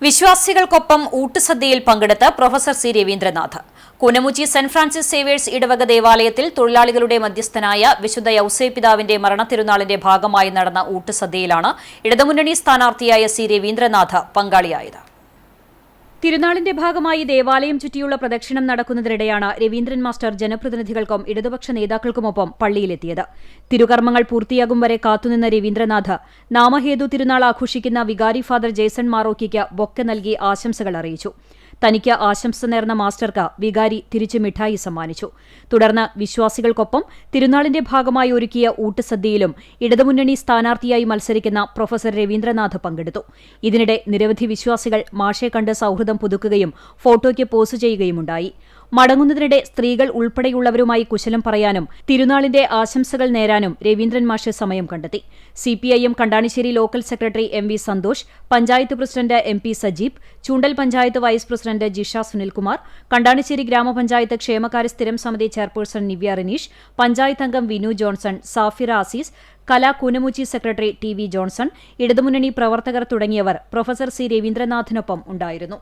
വിശ്വാസികൾക്കൊപ്പം ഊട്ടുസദ്യയിൽ പങ്കെടുത്ത് professor C Ravindranath. Koonamuchi saint Francis Xavier's ഇടവക ദേവാലയത്തിൽ തൊഴിലാളികളുടെ മധ്യസ്ഥനായ വിശുദ്ധ യൗസേപിതാവിന്റെ മരണത്തിരുനാളിന്റെ ഭാഗമായി നടന്ന ഊട്ടുസദ്യയിലാണ് ഇടതുമുന്നണി സ്ഥാനാർത്ഥിയായ സി രവീന്ദ്രനാഥ് പങ്കാളിയായത്. തിരുനാളിന്റെ ഭാഗമായി ദേവാലയം ചുറ്റിയുള്ള പ്രദക്ഷിണം നടക്കുന്നതിനിടെയാണ് രവീന്ദ്രൻ മാസ്റ്റർ ജനപ്രതിനിധികൾക്കും ഇടതുപക്ഷ നേതാക്കൾക്കുമൊപ്പം പള്ളിയിലെത്തിയത്. തിരുകർമ്മങ്ങൾ പൂർത്തിയാകും വരെ കാത്തുനിന്ന രവീന്ദ്രനാഥ് നാമഹേതു തിരുനാൾ ആഘോഷിക്കുന്ന വികാരി ഫാദർ ജേസൺ മാറോക്കിക്ക് ബൊക്കെ നൽകി ആശംസകൾ അറിയിച്ചു. തനിക്ക് ആശംസ നേർന്ന മാസ്റ്റർക്ക് വികാരി തിരിച്ചു മിഠായി സമ്മാനിച്ചു. തുടർന്ന് വിശ്വാസികൾക്കൊപ്പം തിരുനാളിന്റെ ഭാഗമായി ഒരുക്കിയ ഊട്ടുസദ്യയിലും ഇടതുമുന്നണി സ്ഥാനാർത്ഥിയായി മത്സരിക്കുന്ന പ്രൊഫസർ രവീന്ദ്രനാഥ് പങ്കെടുത്തു. ഇതിനിടെ നിരവധി വിശ്വാസികൾ മാഷെ കണ്ട് സൌഹൃദം പുതുക്കുകയും ഫോട്ടോയ്ക്ക് പോസ് ചെയ്യുകയുമുണ്ടായി. മടങ്ങുന്നതിനിടെ സ്ത്രീകൾ ഉൾപ്പെടെയുള്ളവരുമായി കുശലം പറയാനും തിരുനാളിന്റെ ആശംസകൾ നേരാനും രവീന്ദ്രൻ മാഷ് സമയം കണ്ടെത്തി. CPIM Kandanissery local secretary M V Santhosh, panchayat president M P Sajeeb, Choondal panchayat vice president Jisha Sunilkumar, Kandanissery ഗ്രാമപഞ്ചായത്ത് ക്ഷേമകാര്യ സ്ഥിരം സമിതി ചെയർപേഴ്സൺ നിവ്യ റിനീഷ്, പഞ്ചായത്ത് അംഗം Vinu Johnson, Safira Azeez, Kala Koonamuchi secretary T V Johnson, ഇടതുമുന്നണി പ്രവർത്തകർ തുടങ്ങിയവർ പ്രൊഫസർ സി രവീന്ദ്രനാഥിനൊപ്പം ഉണ്ടായിരുന്നു.